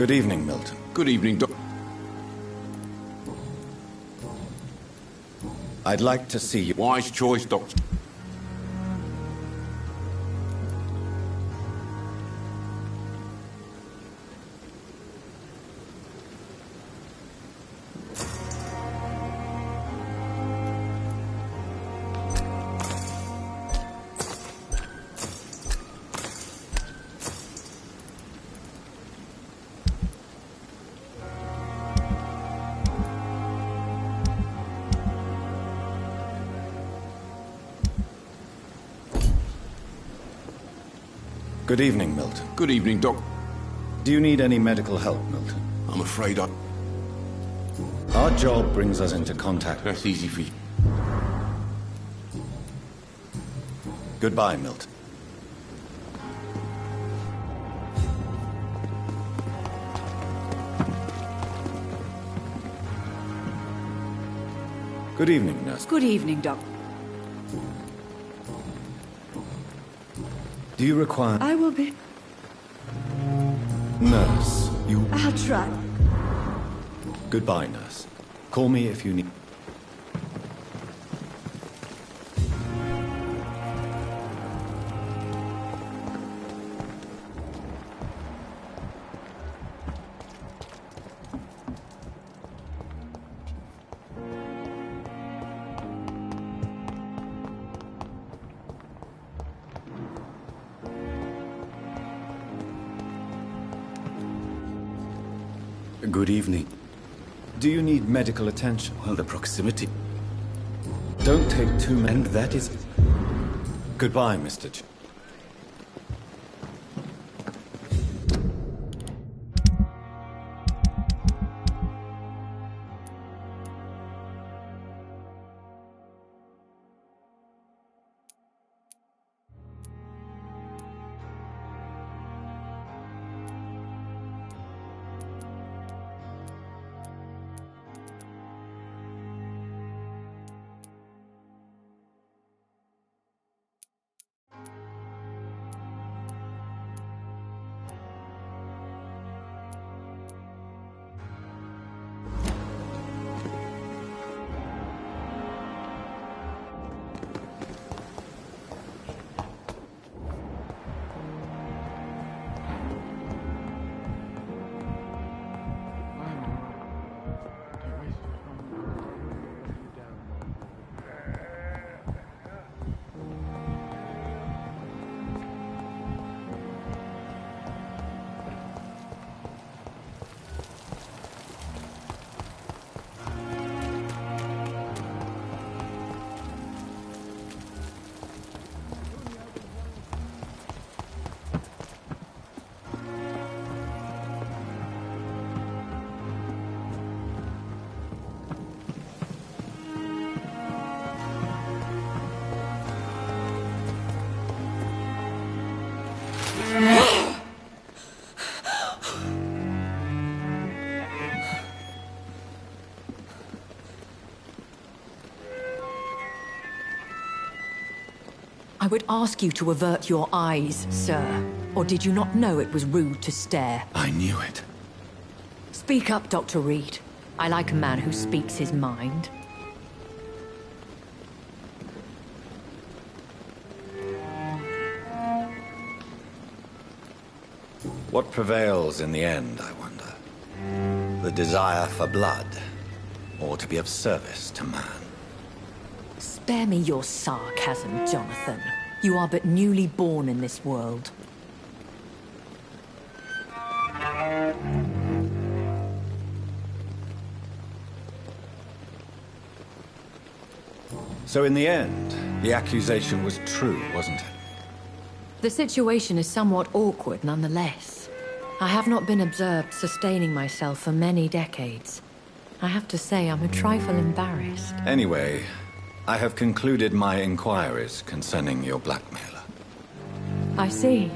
Good evening, Milton. Good evening, Doc. I'd like to see you. Wise choice, Doctor. Good evening, Milton. Good evening, Doc. Do you need any medical help, Milton? I'm afraid Our job brings us into contact. That's easy for you. Goodbye, Milton. Good evening, nurse. Good evening, Doc. Do you require... I will be... Nurse, you... I'll try. Goodbye, nurse. Call me if you need... Good evening. Do you need medical attention? Well, the proximity. Don't take too many... And that is... Goodbye, Mr. I would ask you to avert your eyes, sir. Or did you not know it was rude to stare? I knew it. Speak up, Dr. Reed. I like a man who speaks his mind. What prevails in the end, I wonder? The desire for blood, or to be of service to man? Spare me your sarcasm, Jonathan. You are but newly born in this world. So in the end, The accusation was true, wasn't it? The situation is somewhat awkward nonetheless. I have not been observed sustaining myself for many decades. I have to say I'm a trifle embarrassed. Anyway, I have concluded my inquiries concerning your blackmailer. I see.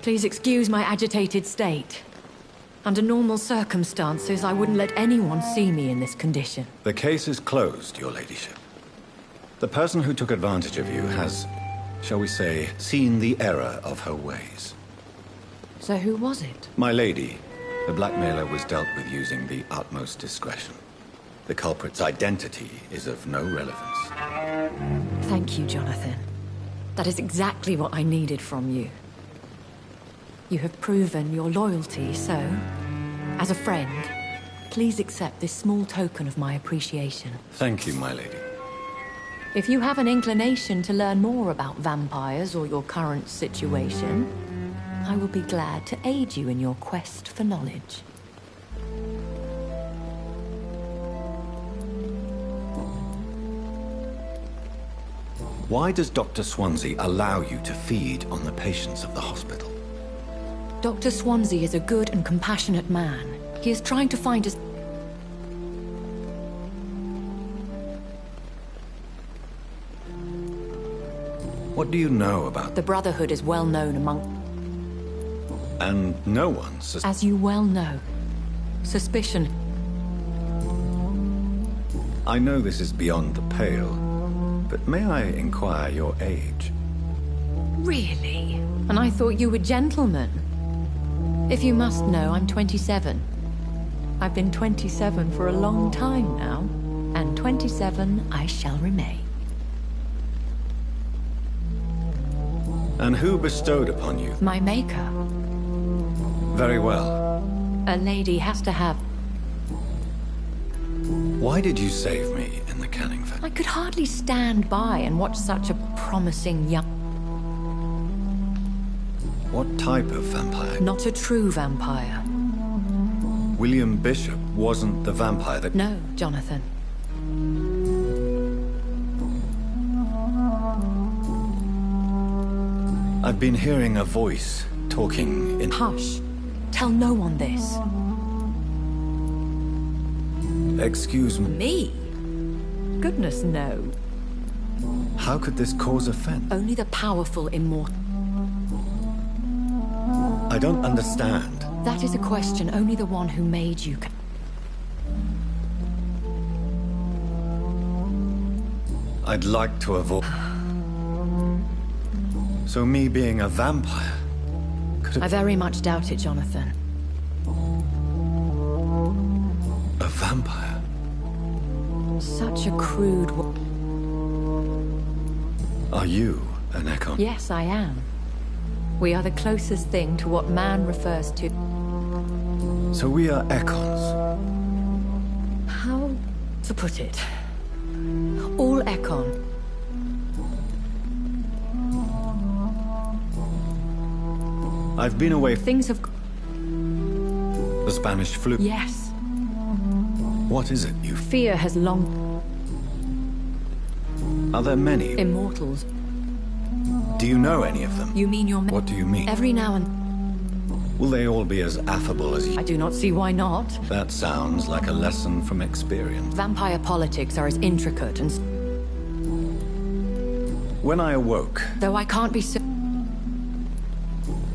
Please excuse my agitated state. Under normal circumstances, I wouldn't let anyone see me in this condition. The case is closed, your ladyship. The person who took advantage of you has, shall we say, seen the error of her ways. So who was it? My lady, the blackmailer was dealt with using the utmost discretion. The culprit's identity is of no relevance. Thank you, Jonathan. That is exactly what I needed from you. You have proven your loyalty, so, as a friend, please accept this small token of my appreciation. Thank you, my lady. If you have an inclination to learn more about vampires or your current situation, I will be glad to aid you in your quest for knowledge. Why does Dr. Swansea allow you to feed on the patients of the hospital? Dr. Swansea is a good and compassionate man. He is trying to find us. What do you know about The Brotherhood is well known among... And no one As you well know, suspicion... I know this is beyond the pale, but may I inquire your age? Really? And I thought you were gentlemen. If you must know, I'm 27. I've been 27 for a long time now, and 27 I shall remain. And who bestowed upon you? My maker. Very well. A lady has to have... Why did you save me in the canning factory? I could hardly stand by and watch such a promising young... What type of vampire? Not a true vampire. William Bishop wasn't the vampire that... No, Jonathan. I've been hearing a voice talking in... Hush. Tell no one this. Excuse me. Me? Goodness, no. How could this cause offense? Only the powerful immortal. I don't understand. That is a question only the one who made you can... I'd like to avoid... So me being a vampire... I very much doubt it, Jonathan. A vampire? Such a crude... Are you an Ekon? Yes, I am. We are the closest thing to what man refers to... So we are Ekons. How to put it? All Ekon. I've been away from Things have... the Spanish flu. Yes. What is it, you... Fear has long... Are there many? Immortals. Do you know any of them? You mean your... What do you mean? Every now and... Will they all be as affable as you? I do not see why not. That sounds like a lesson from experience. Vampire politics are as intricate and... When I awoke, Though I can't be so...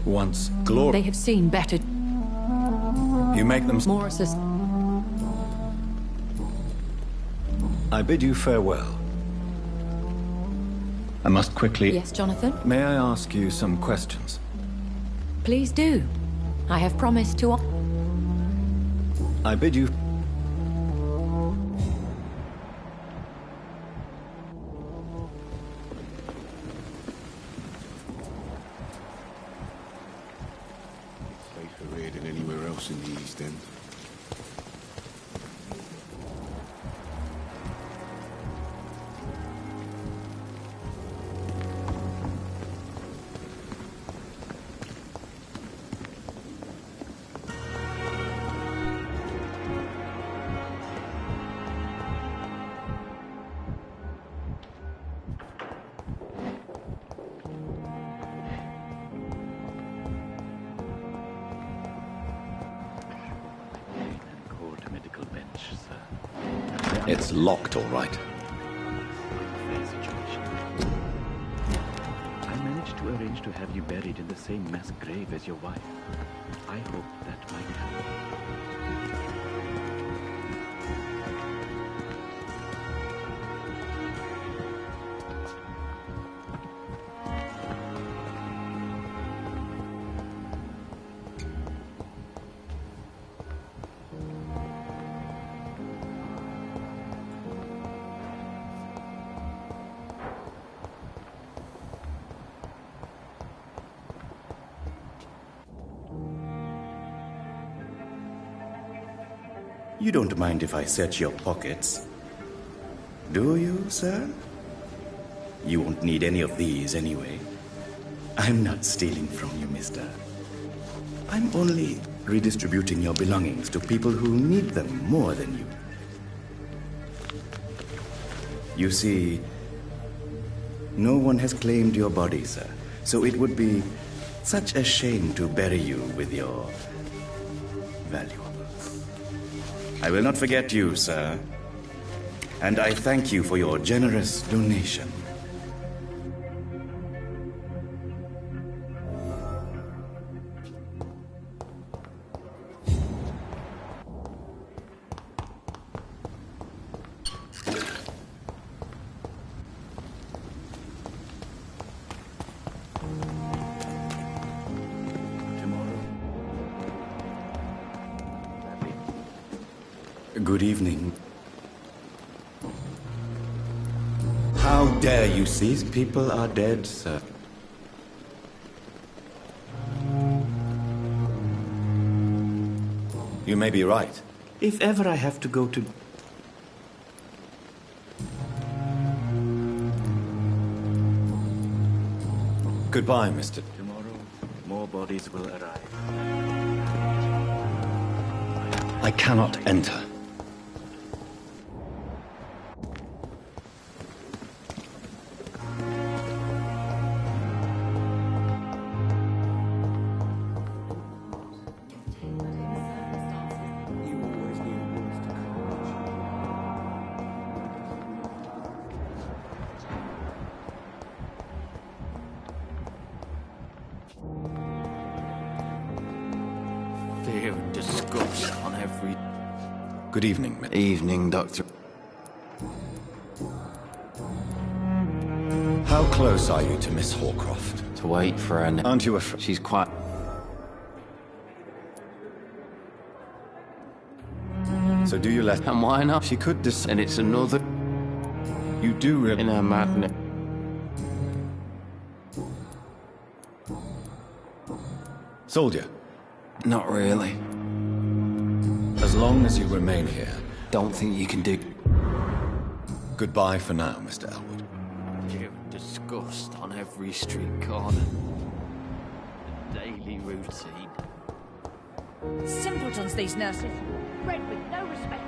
once They glory... have seen better... You make them... More assist... I bid you farewell. I must quickly... Yes, Jonathan? May I ask you some questions? Please do. I have promised to... I bid you... Safer here than anywhere else in the East End. It's locked, all right. Fair situation. I managed to arrange to have you buried in the same mass grave as your wife. I hope that might help. You don't mind if I search your pockets, do you, sir? You won't need any of these anyway. I'm not stealing from you, mister. I'm only redistributing your belongings to people who need them more than you. You see, no one has claimed your body, sir, so it would be such a shame to bury you with your valuables. I will not forget you, sir. And I thank you for your generous donation. Good evening. How dare you? These people are dead, sir. You may be right. If ever I have to go to... Goodbye, Mr. Tomorrow, more bodies will arrive. I cannot enter. Fear and disgust on every... Good evening, Miss. Evening, Doctor. How close are you to Miss Horcroft? To wait for her... Aren't you afraid? She's quite... So do you let... And why not? She could decide. And it's another... You do really... In her madness. Soldier, Not really. as long as you remain here, Don't think you can do... goodbye for now, Mr. Elwood. Fear and disgust on every street corner. The daily routine. Simpletons, these nurses. Bred with no respect.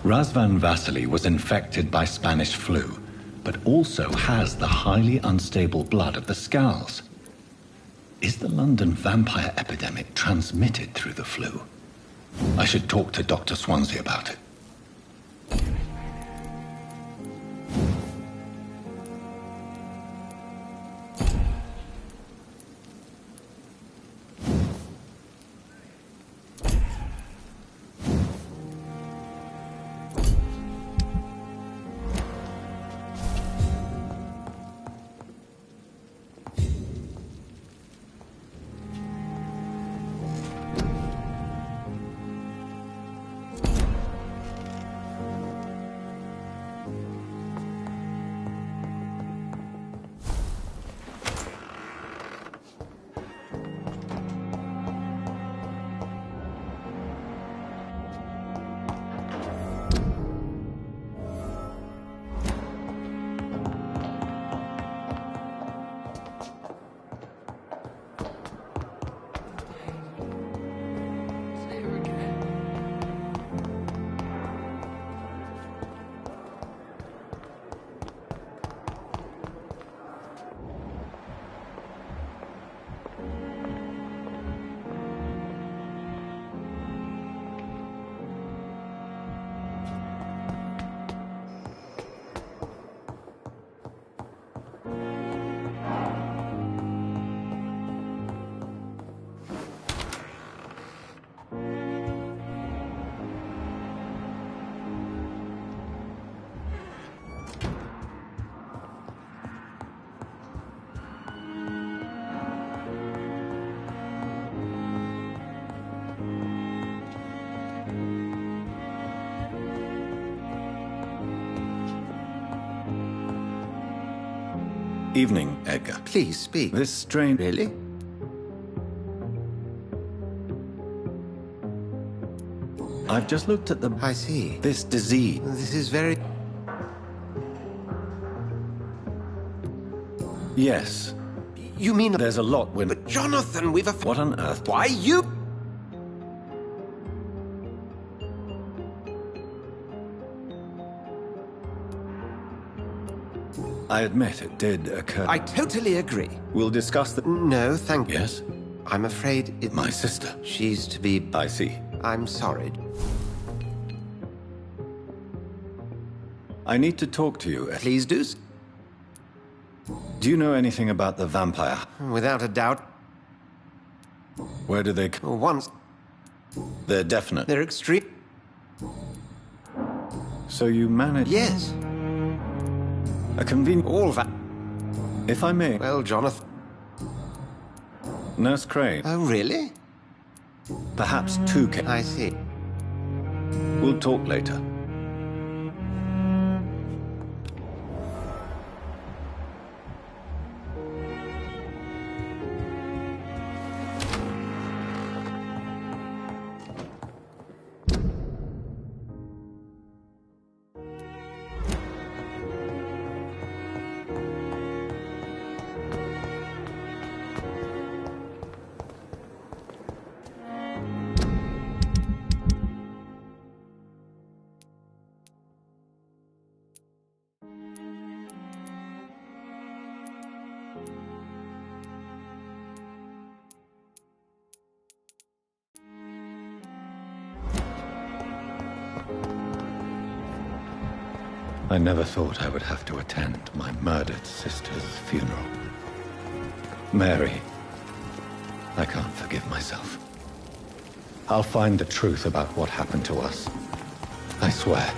Razvan Vasily was infected by Spanish flu, but also has the highly unstable blood of the Scowls. Is the London vampire epidemic transmitted through the flu? I should talk to Dr. Swansea about it. Evening, Edgar. Please speak. This strange... Really? I've just looked at the... I see. This disease. This is very... Yes. You mean... There's a lot when... But Jonathan, we've a... What on earth? Why you... I admit it did occur. I totally agree. We'll discuss the... No, thank you. Yes? I'm afraid it... My sister. She's to be... I see. I'm sorry. I need to talk to you. Please do. Do you know anything about the vampire? Without a doubt. Where do they... Once. They're definite. They're extreme. So you managed... Yes. A convenient... All that. If I may... Well, Jonathan... Nurse Crane. Oh, really? Perhaps two can... I see. We'll talk later. I never thought I would have to attend my murdered sister's funeral. Mary, I can't forgive myself. I'll find the truth about what happened to us. I swear.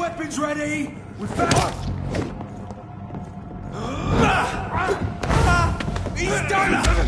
weapons ready! We're found! He's done!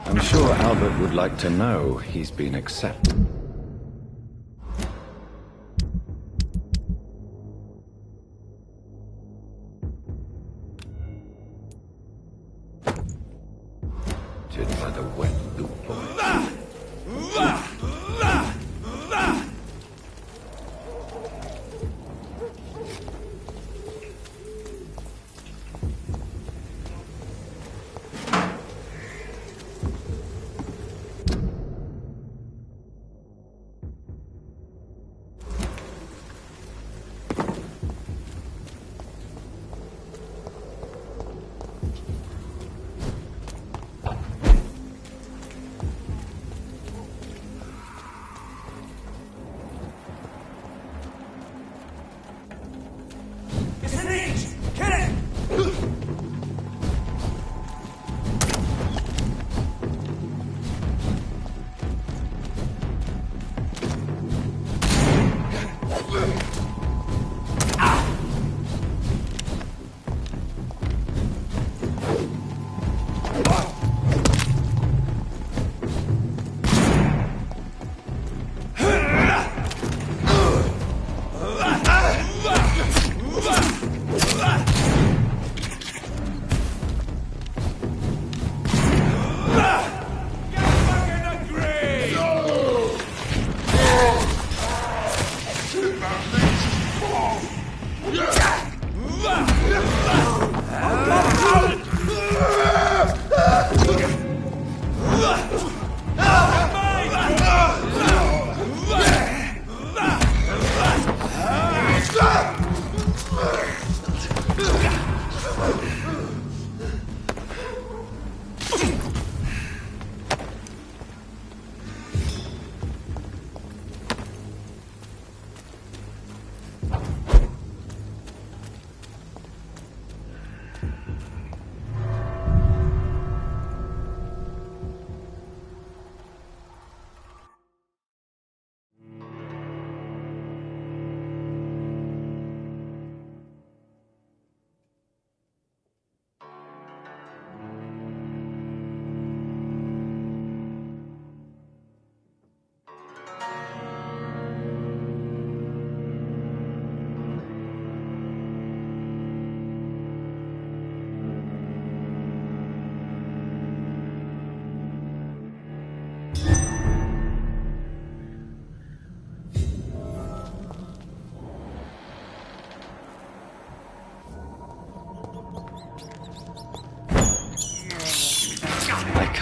I'm sure Albert would like to know he's been accepted. By the wet loop boy.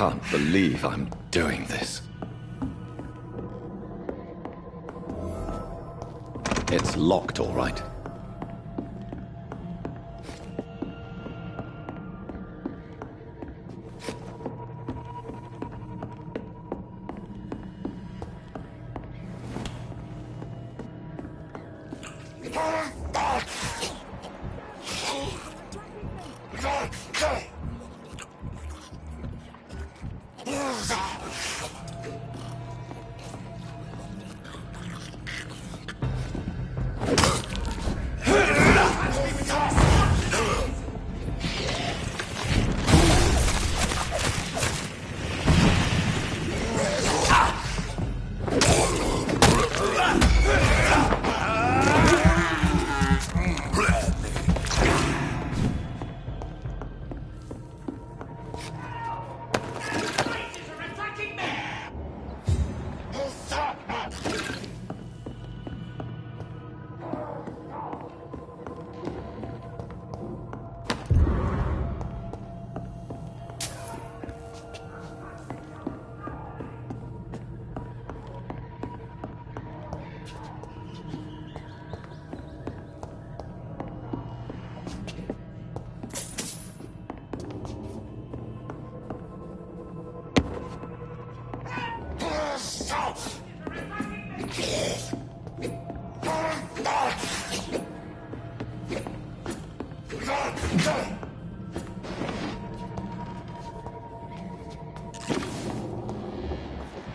can't believe I'm doing this. It's locked, all right.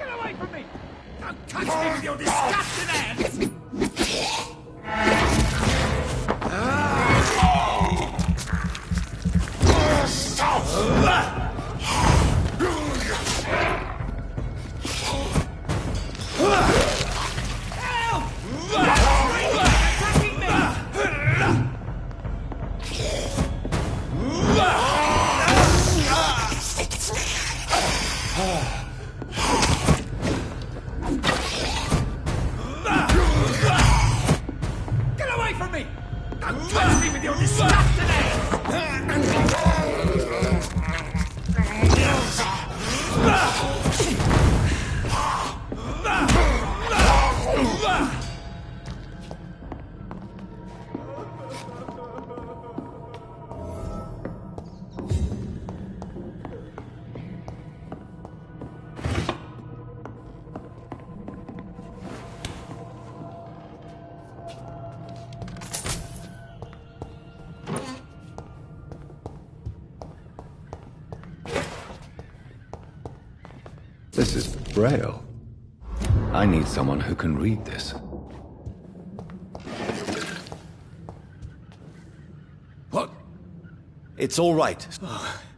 Get away from me! Don't touch me with your disgusting hands! Get away from me! Don't touch me with your disgusting hands! This is Braille. I need someone who can read this. What? It's all right.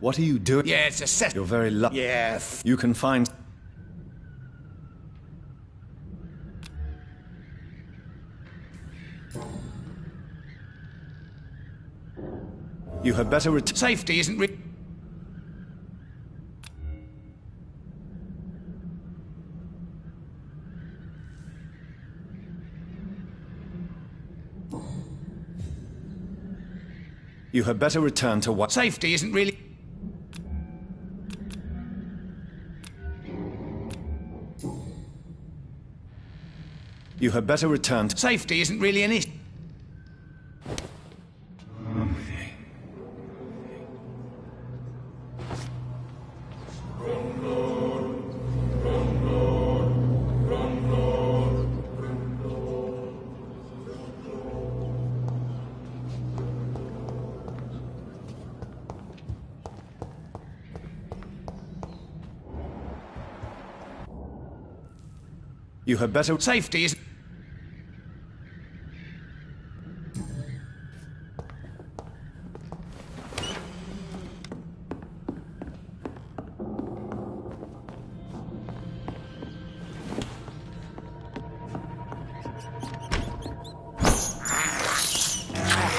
What are you doing? Yeah, it's a set. You're very lucky. Yeah. You can find... You had better return... Safety isn't You had better return to what... Safety isn't really... You had better return to... Safety isn't really an issue. You had better... Safety isn't...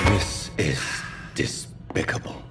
This is despicable.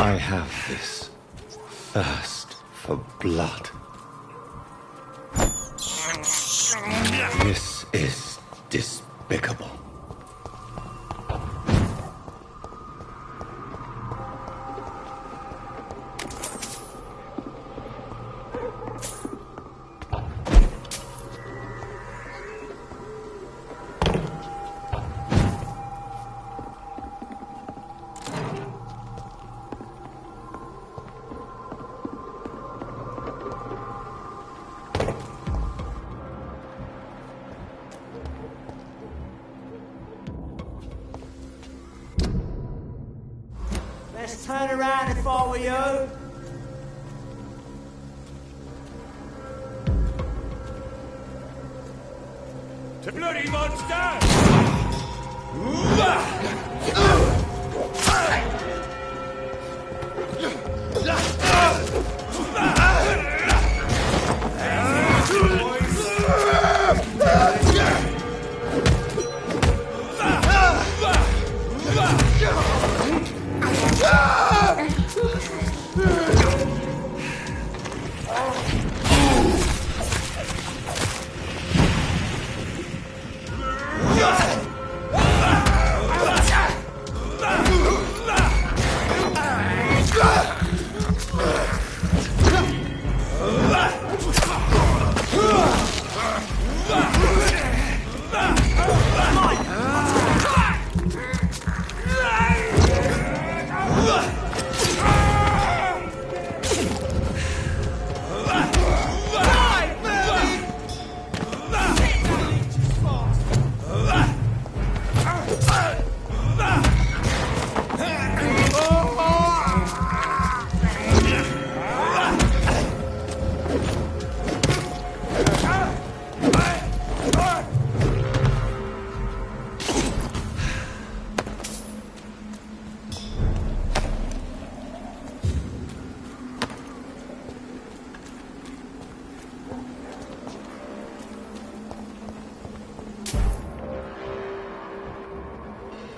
I have this thirst for blood. This is despicable. Let's turn around if I were you. To bloody monster!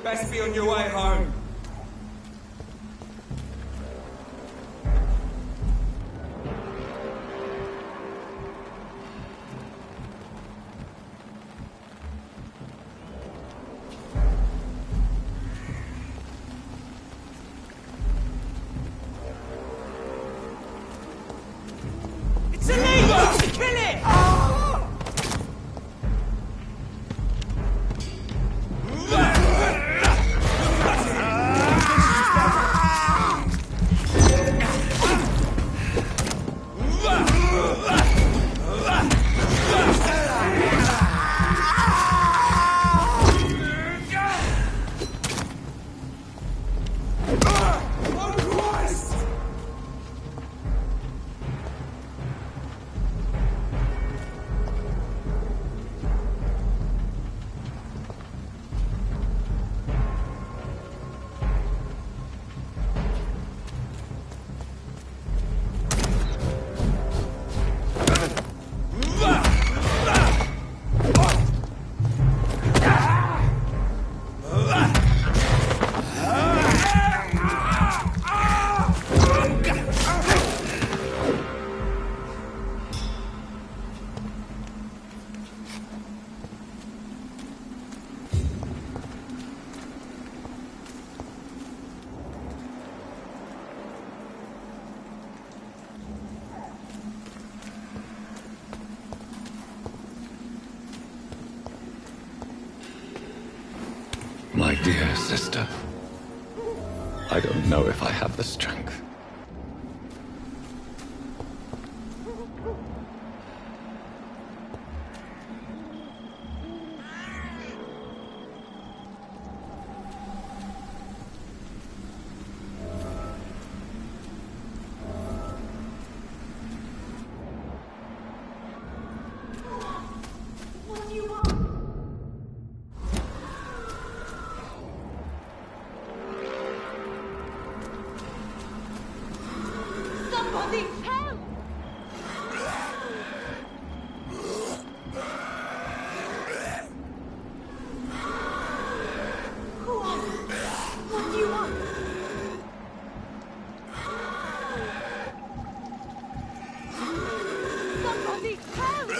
Best be on your way home. It's illegal! Kill it! My dear sister, I don't know if I have the strength. What do you want? Somebody help! Who are you? What do you want? Somebody help!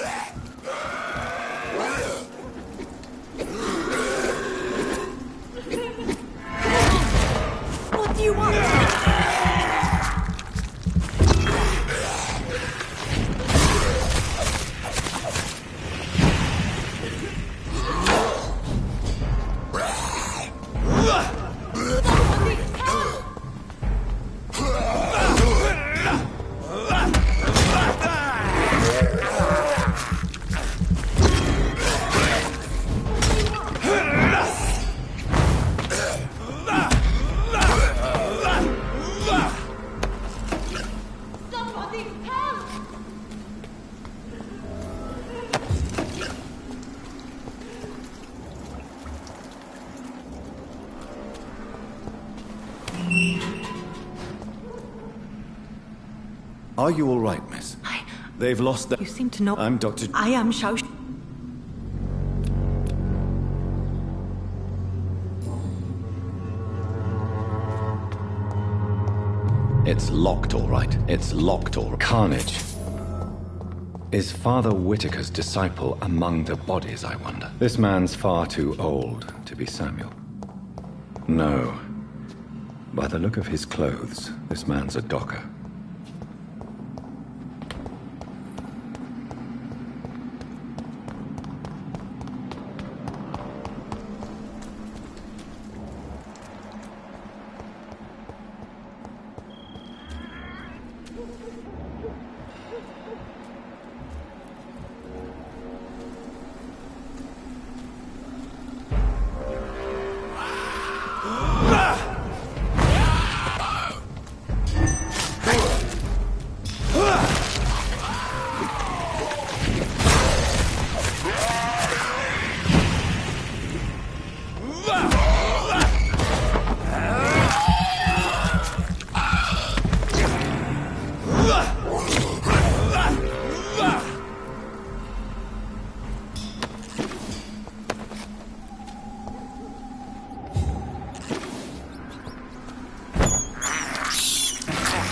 What do you want? Somebody help! Are you all right, miss? They've lost their... You seem to know. I'm Dr. I am Shao. It's locked, all right. It's locked, all right. Carnage. Is Father Whitaker's disciple among the bodies, I wonder? This man's far too old to be Samuel. No. By the look of his clothes, this man's a docker.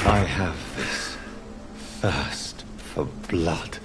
I have this thirst for blood.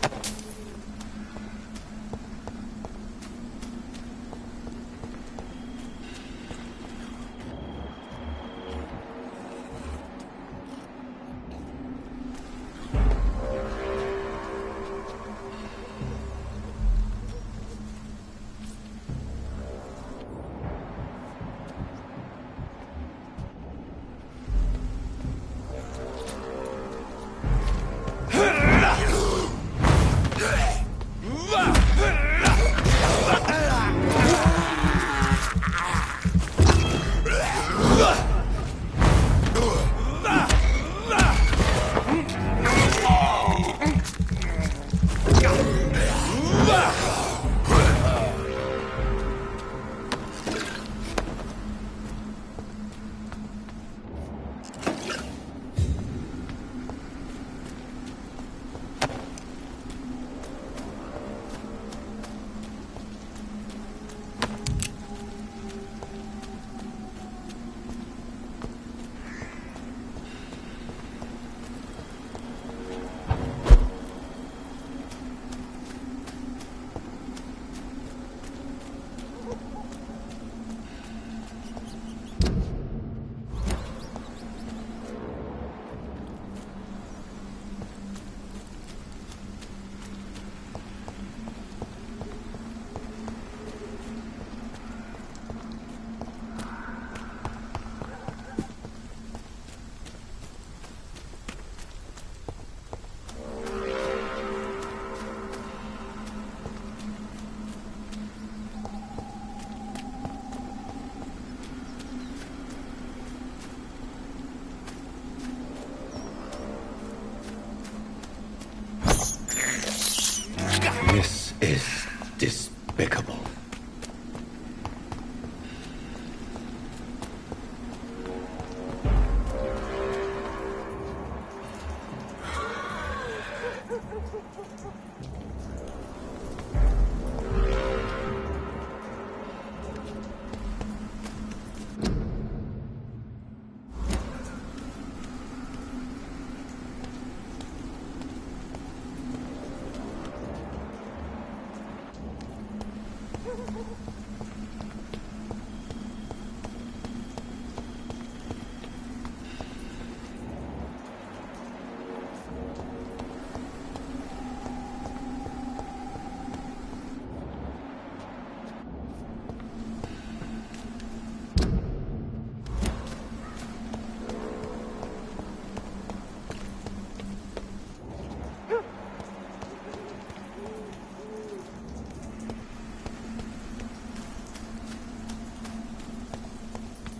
This is despicable.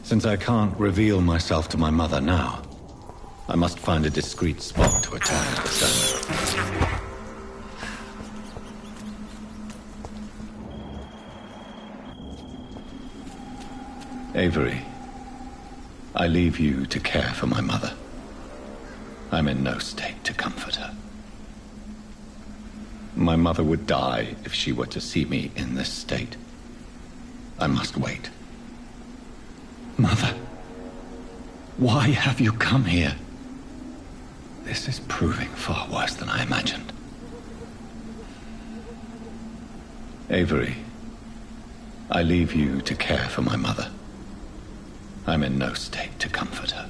Since I can't reveal myself to my mother now, I must find a discreet spot to attend the ceremony. Avery, I leave you to care for my mother. I'm in no state to comfort her. My mother would die if she were to see me in this state. I must wait. Mother, why have you come here? This is proving far worse than I imagined. Avery, I leave you to care for my mother. I'm in no state to comfort her.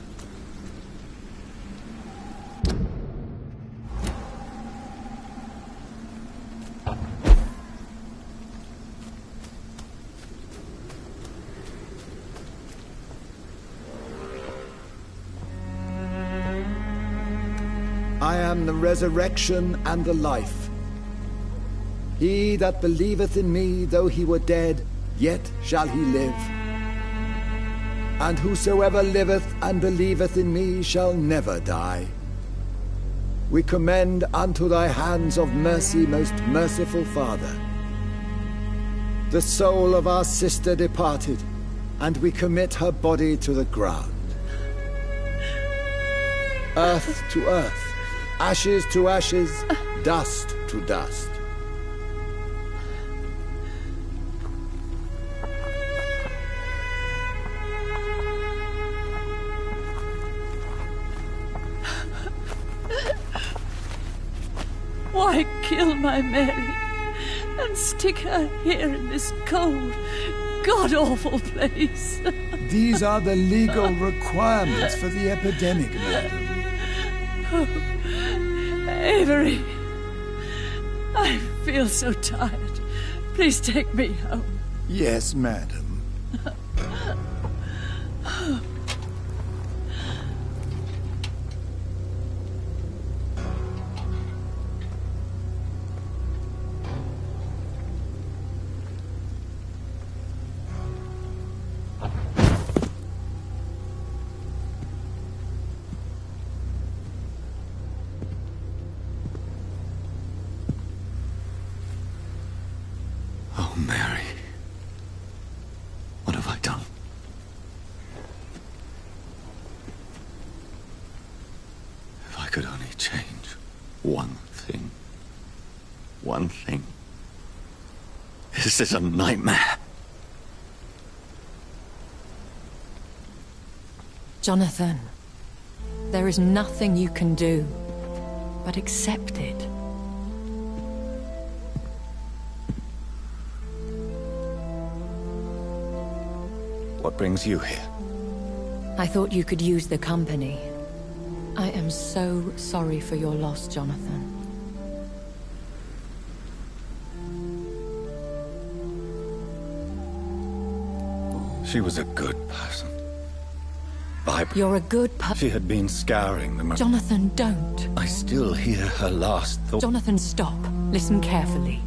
I am the resurrection and the life. He that believeth in me, though he were dead, yet shall he live. And whosoever liveth and believeth in me shall never die. We commend unto thy hands of mercy, most merciful Father, the soul of our sister departed, and we commit her body to the ground. Earth to earth, ashes to ashes, dust to dust. Why kill my Mary and stick her here in this cold, god-awful place? These are the legal requirements for the epidemic, madam. Oh, Avery, I feel so tired. Please take me home. Yes, madam. Oh, Mary. What have I done? If I could only change one thing. One thing. This is a nightmare. Jonathan, there is nothing you can do but accept it. What brings you here? I thought you could use the company. I am so sorry for your loss, Jonathan. She was a good person. You're a good person. She had been scouring the... Jonathan, don't. I still hear her last thought. Jonathan, stop. Listen carefully.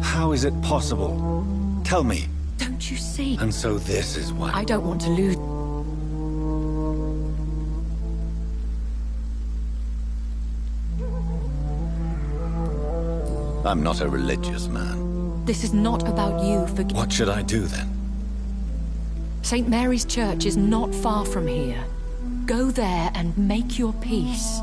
How is it possible? Tell me. Don't you see? And so this is why... I don't want to lose... I'm not a religious man. This is not about you, What should I do then? St. Mary's Church is not far from here. Go there and make your peace.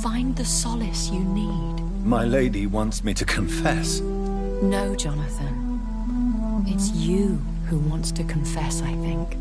Find the solace you need. My lady wants me to confess. No, Jonathan. It's you who wants to confess, I think.